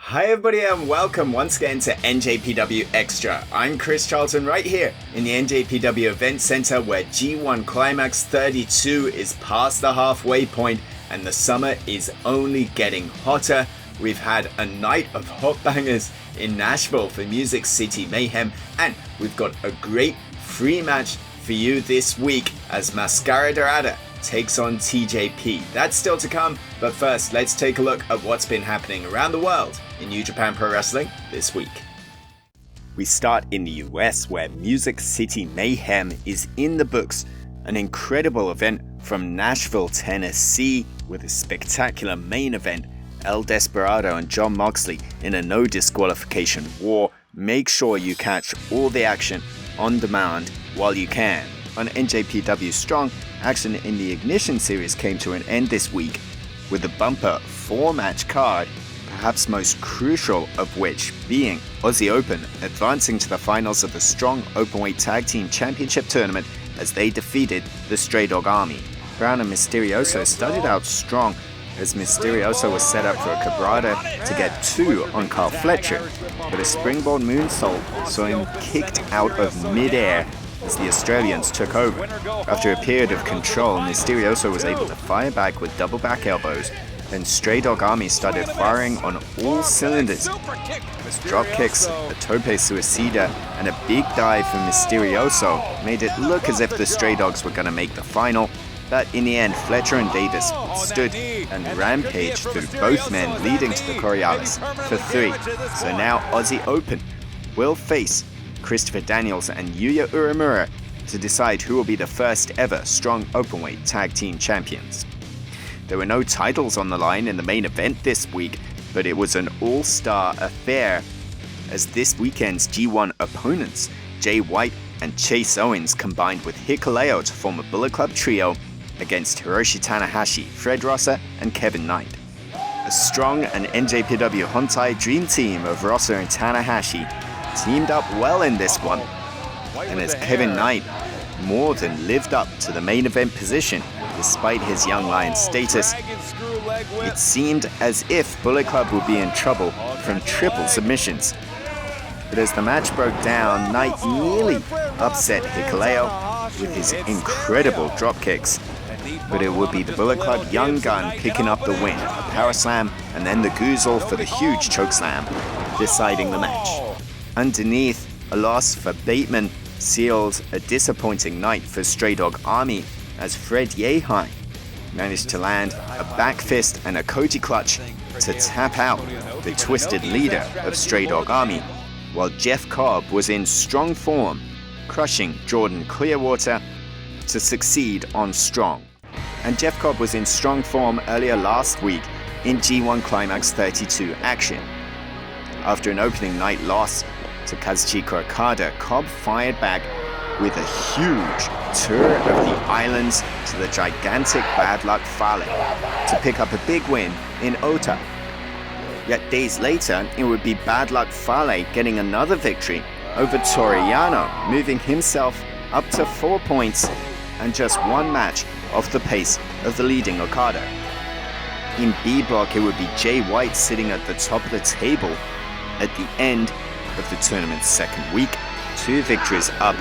Hi everybody and welcome once again to NJPW Extra. I'm Chris Charlton right here in the NJPW Event Center where G1 Climax 32 is past the halfway point and the summer is only getting hotter. We've had a night of hot bangers in Nashville for Music City Mayhem, and we've got a great free match for you this week as Mascara Dorada takes on TJP. That's still to come, but first let's take a look at what's been happening around the world in New Japan Pro Wrestling this week. We start in the US where Music City Mayhem is in the books, an incredible event from Nashville, Tennessee, with a spectacular main event, El Desperado and Jon Moxley in a no disqualification war. Make sure you catch all the action on demand while you can. On NJPW Strong, action in the Ignition series came to an end this week with a bumper 4-match card, perhaps most crucial of which being Aussie Open advancing to the finals of the Strong Openweight Tag Team Championship Tournament as they defeated the Stray Dog Army. Brown and Mysterioso started out strong as Mysterioso was set up for a cabrada to get 2 on Carl Fletcher, but a springboard moonsault saw him kicked out of midair as the Australians took over. After a period of control, Mysterioso was able to fire back with double back elbows, then Stray Dog Army started firing on all cylinders. As drop kicks, a tope suicida, and a big dive from Mysterioso made it look as if the Stray Dogs were going to make the final, but in the end Fletcher and Davis stood and rampaged through both men, leading to the Coriolis for 3. So now Aussie Open will face Christopher Daniels and Yuya Uemura to decide who will be the first ever Strong Openweight Tag Team Champions. There were no titles on the line in the main event this week, but it was an all-star affair as this weekend's G1 opponents, Jay White and Chase Owens, combined with Hikuleo to form a Bullet Club trio against Hiroshi Tanahashi, Fred Rosser, and Kevin Knight. A strong and NJPW Hontai dream team of Rosser and Tanahashi teamed up well in this one, and as Kevin Knight more than lived up to the main event position despite his young lion status, it seemed as if Bullet Club would be in trouble from triple submissions. But as the match broke down, Knight nearly upset Hikuleo with his incredible drop kicks, but it would be the Bullet Club young gun picking up the win, a power slam and then the Goozle for the huge choke slam, deciding the match. Underneath, a loss for Bateman sealed a disappointing night for Stray Dog Army as Fred Yehi managed to land a back fist and a Koji clutch to tap out the twisted leader of Stray Dog Army, while Jeff Cobb was in strong form, crushing Jordan Clearwater to succeed on Strong. And Jeff Cobb was in strong form earlier last week in G1 Climax 32 action. After an opening night loss to Kazuchika Okada, Cobb fired back with a huge tour of the islands to the gigantic Bad Luck Fale to pick up a big win in Ota. Yet days later, it would be Bad Luck Fale getting another victory over Toriyano, moving himself up to 4 points and just 1 match off the pace of the leading Okada. In B block, it would be Jay White sitting at the top of the table at the end of the tournament's second week, 2 victories up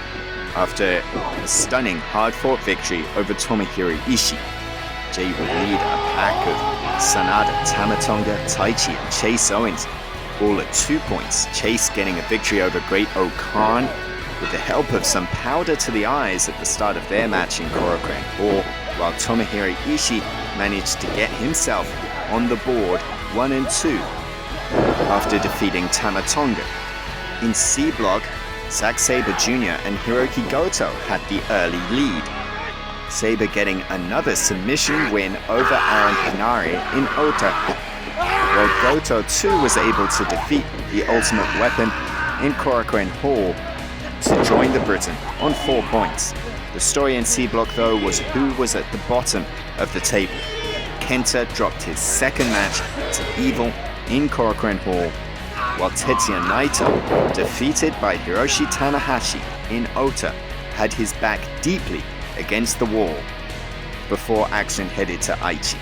after a stunning hard-fought victory over Tomohiro Ishii. Jay would lead a pack of Sanada, Tamatonga, Taichi, and Chase Owens, all at 2 points. Chase getting a victory over Great O'Khan with the help of some powder to the eyes at the start of their match in Korakuen Hall, while Tomohiro Ishii managed to get himself on the board 1 and 2 after defeating Tamatonga. In C block, Zack Sabre Jr. and Hiroki Goto had the early lead. Sabre getting another submission win over Aaron Henare in Ota, while Goto too was able to defeat the Ultimate Weapon in Korakuen Hall to join the Briton on 4 points. The story in C block though was who was at the bottom of the table. Kenta dropped his second match to Evil in Korakuen Hall, while Tetsuya Naito, defeated by Hiroshi Tanahashi in Ota, had his back deeply against the wall before action headed to Aichi.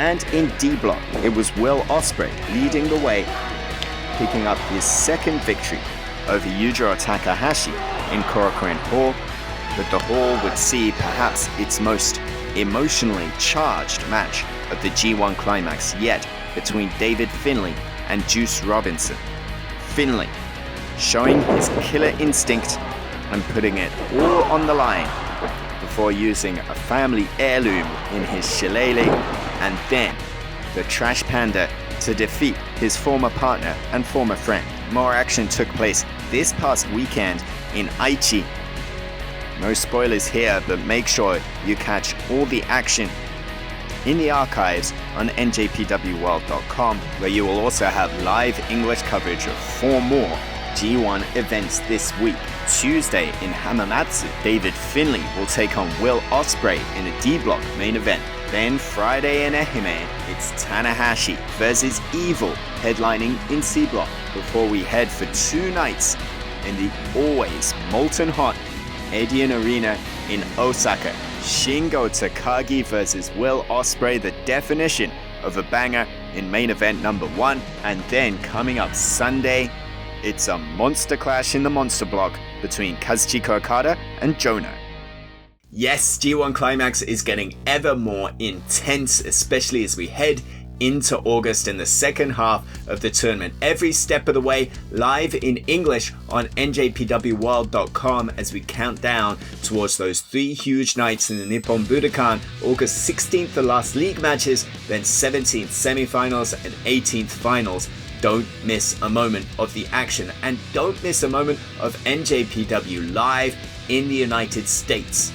And in D block, it was Will Ospreay leading the way, picking up his second victory over Yujiro Takahashi in Korakuen Hall. But the hall would see perhaps its most emotionally charged match of the G1 Climax yet between David Finlay and Juice Robinson. Finlay showing his killer instinct and putting it all on the line before using a family heirloom in his shillelagh, and then the Trash Panda to defeat his former partner and former friend. More action took place this past weekend in Aichi. No spoilers here, but make sure you catch all the action in the archives on njpwworld.com, where you will also have live English coverage of 4 more G1 events this week. Tuesday in Hamamatsu, David Finlay will take on Will Ospreay in a D-block main event. Then Friday in Ehime, it's Tanahashi versus Evil headlining in C-block before we head for 2 nights in the always molten hot Edion Arena in Osaka. Shingo Takagi versus Will Ospreay, the definition of a banger in main event number 1. And then coming up Sunday, it's a monster clash in the monster block between Kazuchika Okada and Jonah. Yes, G1 Climax is getting ever more intense, especially as we head into August in the second half of the tournament. Every step of the way, live in English on njpwworld.com as we count down towards those 3 huge nights in the Nippon Budokan. August 16th, the last league matches, then 17th semifinals and 18th finals. Don't miss a moment of the action, and don't miss a moment of NJPW live in the United States.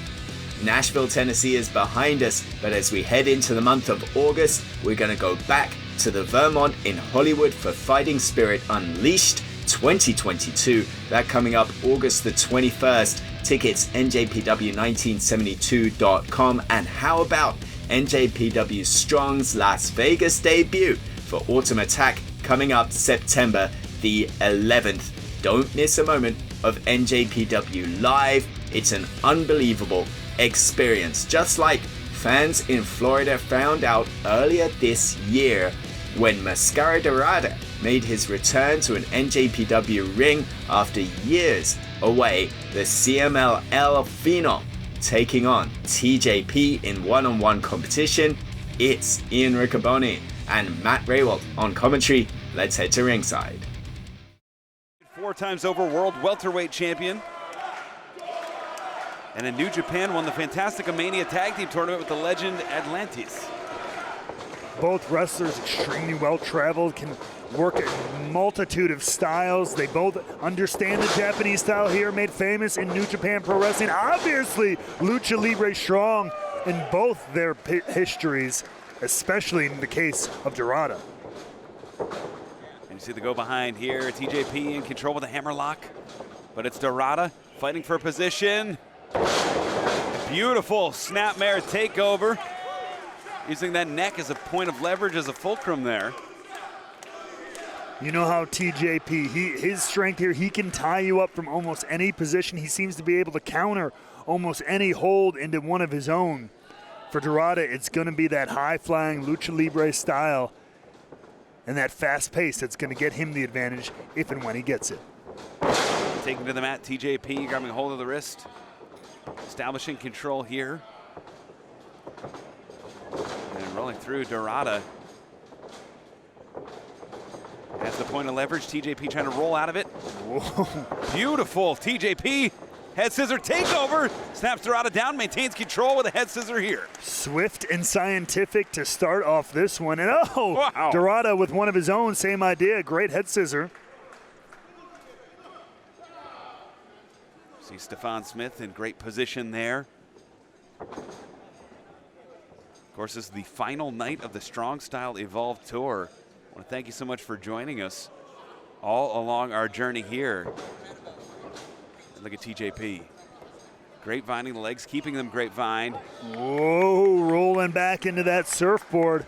Nashville, Tennessee is behind us, but as we head into the month of August, we're going to go back to the Vermont in Hollywood for Fighting Spirit Unleashed 2022. That coming up August the 21st. Tickets njpw1972.com. And how about NJPW Strong's Las Vegas debut for Autumn Attack coming up September the 11th. Don't miss a moment of NJPW live. It's an unbelievable experience, just like fans in Florida found out earlier this year when Mascara Dorada made his return to an NJPW ring after years away. The CMLL Phenom taking on TJP in one-on-one competition. It's Ian Riccoboni and Matt Raywald on commentary. Let's head to ringside. 4 times over world welterweight champion. And in New Japan won the Fantastica Mania Tag Team Tournament with the legend Atlantis. Both wrestlers extremely well-traveled, can work a multitude of styles. They both understand the Japanese style here, made famous in New Japan Pro Wrestling. Obviously, Lucha Libre strong in both their histories, especially in the case of Dorada. And you see the go behind here. TJP in control with a hammerlock, but it's Dorada fighting for position. Beautiful snapmare takeover, using that neck as a point of leverage, as a fulcrum there. You know how TJP, his strength here, he can tie you up from almost any position. He seems to be able to counter almost any hold into one of his own. For Dorada, it's going to be that high-flying Lucha Libre style and that fast pace that's going to get him the advantage if and when he gets it. Taking to the mat, TJP grabbing a hold of the wrist. Establishing control here. And rolling through, Dorada has the point of leverage. TJP trying to roll out of it. Whoa. Beautiful. TJP head scissor takeover. Snaps Dorada down, maintains control with a head scissor here. Swift and scientific to start off this one. And oh, wow. Dorada with one of his own, same idea, great head scissor. See Stefan Smith in great position there. Of course, this is the final night of the Strong Style Evolve Tour. I want to thank you so much for joining us all along our journey here. And look at TJP. Grapevining the legs, keeping them grapevined. Whoa, rolling back into that surfboard.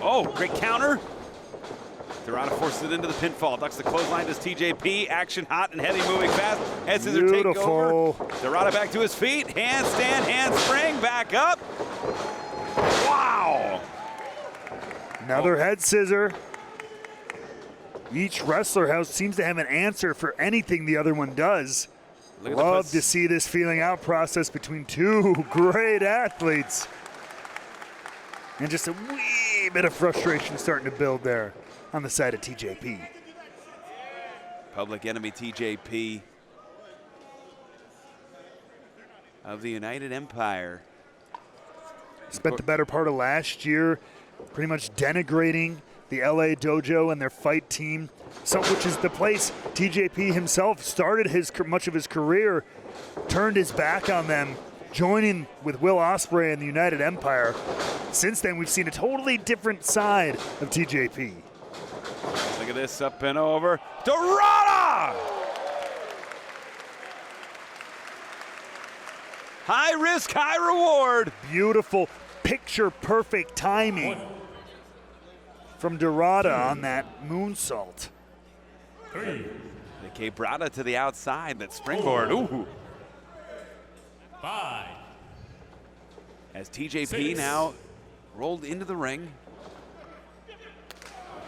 Oh, great counter. Dorada forces it into the pinfall. Ducks the clothesline, does TJP. Action hot and heavy, moving fast. Head scissor takeover. Dorada back to his feet. Handstand, handspring, back up. Wow! Another head scissor. Each wrestler seems to have an answer for anything the other one does. Love to see this feeling out process between two great athletes. And just a wee bit of frustration starting to build there on the side of TJP. Public enemy TJP of the United Empire. Spent the better part of last year pretty much denigrating the LA Dojo and their fight team, which is the place TJP himself started much of his career, turned his back on them, joining with Will Ospreay and the United Empire. Since then, we've seen a totally different side of TJP. Look at this, up and over. Dorada! High risk, high reward. Beautiful, picture-perfect timing from Dorada on that moonsault. The quebrada to the outside, that springboard. Ooh. 5. As TJP now rolled into the ring.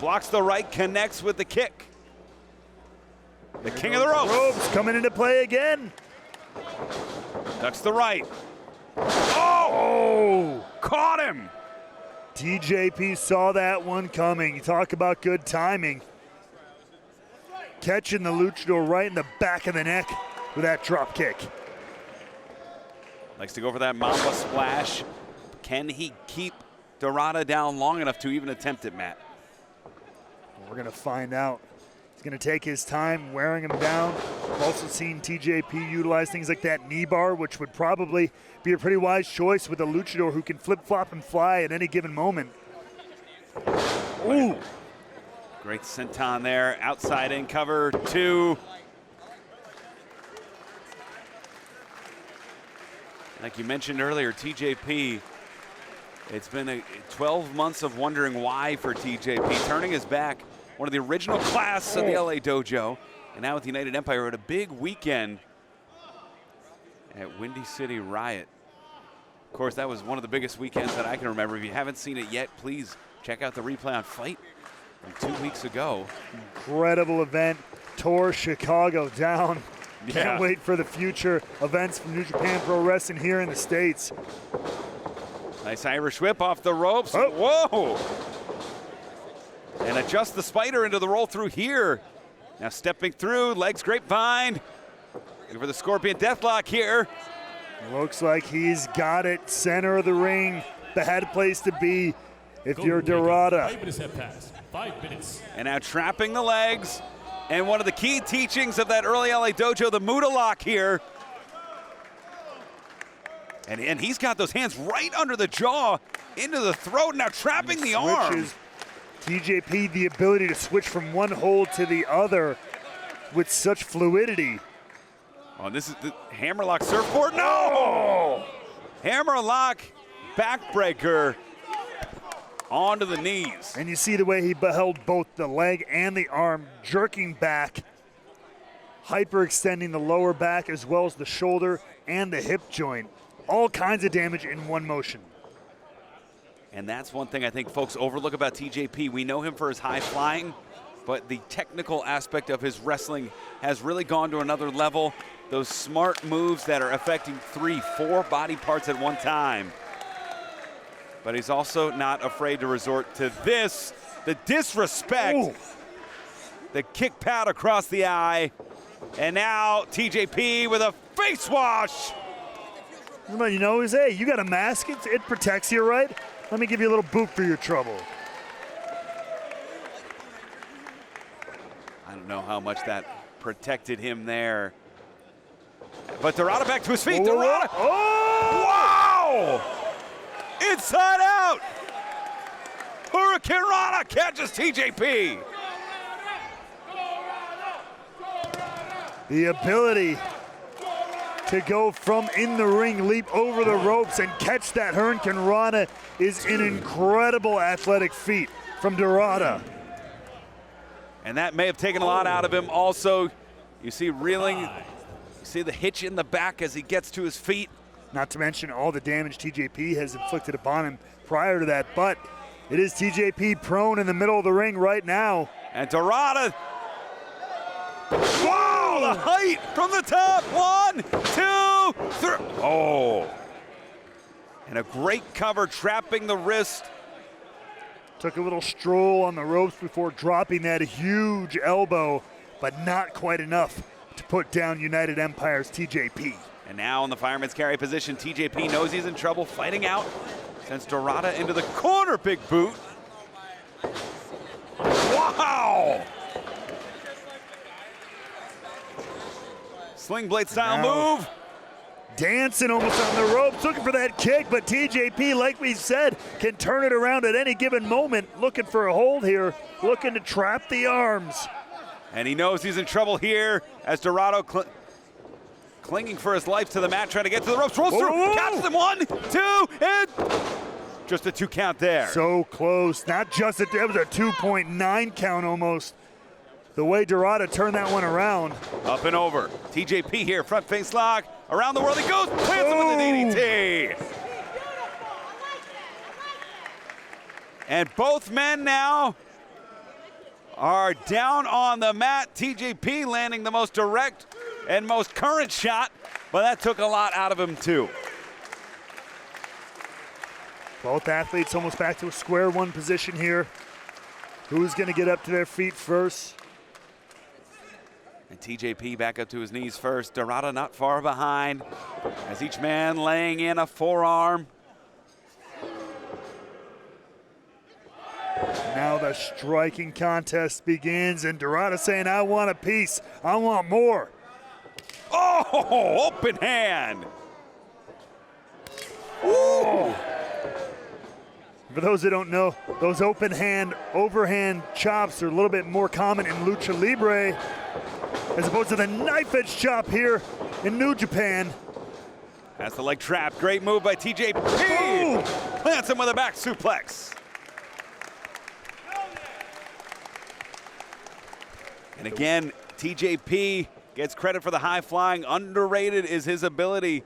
Blocks the right, connects with the kick. The king of the ropes. Ropes coming into play again. Ducks the right. Oh! Caught him. TJP saw that one coming. You talk about good timing. Catching the luchador right in the back of the neck with that drop kick. Likes to go for that Mamba splash. Can he keep Dorada down long enough to even attempt it, Matt? We're going to find out. He's going to take his time wearing him down. We've also seen TJP utilize things like that knee bar, which would probably be a pretty wise choice with a luchador who can flip-flop and fly at any given moment. Ooh. Great senton there. Outside in cover 2. Like you mentioned earlier, TJP, it's been 12 months of wondering why for TJP. Turning his back, one of the original class of the LA Dojo, and now with the United Empire at a big weekend at Windy City Riot. Of course, that was one of the biggest weekends that I can remember. If you haven't seen it yet, please check out the replay on Fight from 2 weeks ago. Incredible event. Tore Chicago down. Yeah. Can't wait for the future events from New Japan Pro Wrestling here in the States. Nice Irish whip off the ropes. Oh. Whoa! And adjust the spider into the roll through here. Now stepping through, legs grapevine. Looking for the Scorpion Deathlock here. Looks like he's got it. Center of the ring. Bad place to be if you're Dorada. 5 minutes have passed. 5 minutes. And now trapping the legs. And one of the key teachings of that early LA Dojo, the Muda lock here. And he's got those hands right under the jaw, into the throat, now trapping the arm. TJP the ability to switch from one hold to the other with such fluidity. Oh, this is the hammerlock surfboard. No! Hammerlock backbreaker onto the knees. And you see the way he held both the leg and the arm, jerking back, hyperextending the lower back as well as the shoulder and the hip joint. All kinds of damage in one motion. And that's one thing I think folks overlook about TJP. We know him for his high flying, but the technical aspect of his wrestling has really gone to another level. Those smart moves that are affecting 3, 4 body parts at one time. But he's also not afraid to resort to this, the disrespect. Ooh. The kick pad across the eye. And now TJP with a face wash. You know, hey, you got a mask, it protects you, right? Let me give you a little boot for your trouble. I don't know how much that protected him there. But Dorada back to his feet. Whoa, Dorada. Oh! Wow! Inside out. Hurricane Rana catches TJP. The ability to go from in the ring, leap over the ropes, and catch that Hurricane Rana is an incredible athletic feat from Dorada. And that may have taken a lot out of him. Also, you see reeling, you see the hitch in the back as he gets to his feet. not to mention all the damage TJP has inflicted upon him prior to that. But it is TJP prone in the middle of the ring right now. And Dorada. Wow, the height from the top. 1, 2, 3. Oh. And a great cover, trapping the wrist. Took a little stroll on the ropes before dropping that huge elbow, but not quite enough to put down United Empire's TJP. And now in the fireman's carry position, TJP knows he's in trouble, fighting out. Sends Dorada into the corner, big boot. Wow! Sling blade style move. Dancing almost on the ropes, looking for that kick, but TJP, like we said, can turn it around at any given moment. Looking for a hold here, looking to trap the arms. And he knows he's in trouble here as Dorado clinging for his life to the mat, trying to get to the ropes. Rolls through, catches him. 1, 2, and just a 2 count there. So close, not just it was a 2.9 count almost. The way Dorada turned that one around. Up and over. TJP here, front face lock. Around the world he goes, plants him with the DDT. And both men now are down on the mat. TJP landing the most direct and most current shot, but that took a lot out of him too. Both athletes almost back to a square one position here. Who's gonna get up to their feet first? And TJP back up to his knees first. Dorada not far behind as each man laying in a forearm. Now the striking contest begins, and Dorada saying, I want a piece, I want more. Oh, open hand. Ooh. For those who don't know, those open hand, overhand chops are a little bit more common in Lucha Libre as opposed to the knife edge chop here in New Japan. That's the leg trap. Great move by TJP. Ooh. Plants him with a back suplex. And again, TJP gets credit for the high flying. Underrated is his ability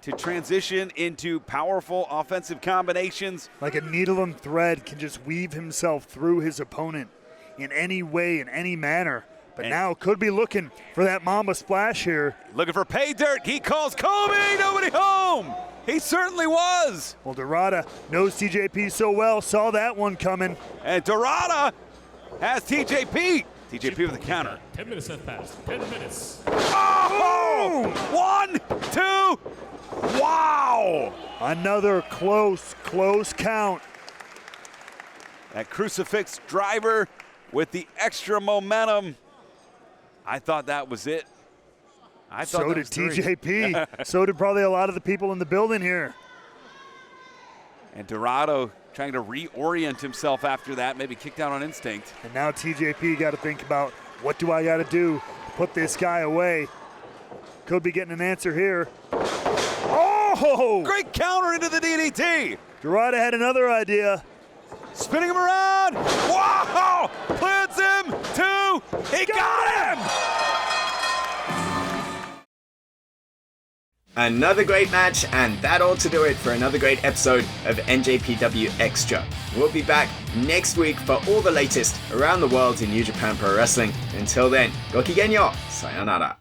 to transition into powerful offensive combinations. Like a needle and thread, can just weave himself through his opponent in any way, in any manner. But now could be looking for that Mamba splash here. Looking for pay dirt. He calls Kobe. Nobody home. He certainly was. Well, Dorada knows TJP so well, saw that one coming. And Dorada has TJP. TJP with the counter. 10 minutes have passed. 10 minutes. Oh! 1, 2. Wow! Another close count. That crucifix driver with the extra momentum. I thought that was it. So did TJP. So did probably a lot of the people in the building here. And Dorado trying to reorient himself after that, maybe kicked out on instinct. And now TJP got to think about, what do I got to do to put this guy away? Could be getting an answer here. Oh! Great counter into the DDT. Dorada had another idea. Spinning him around. Wow! Plants him. 2. He got him! Another great match, and that ought to do it for another great episode of NJPW Extra. We'll be back next week for all the latest around the world in New Japan Pro Wrestling. Until then, gokigenyo, sayonara.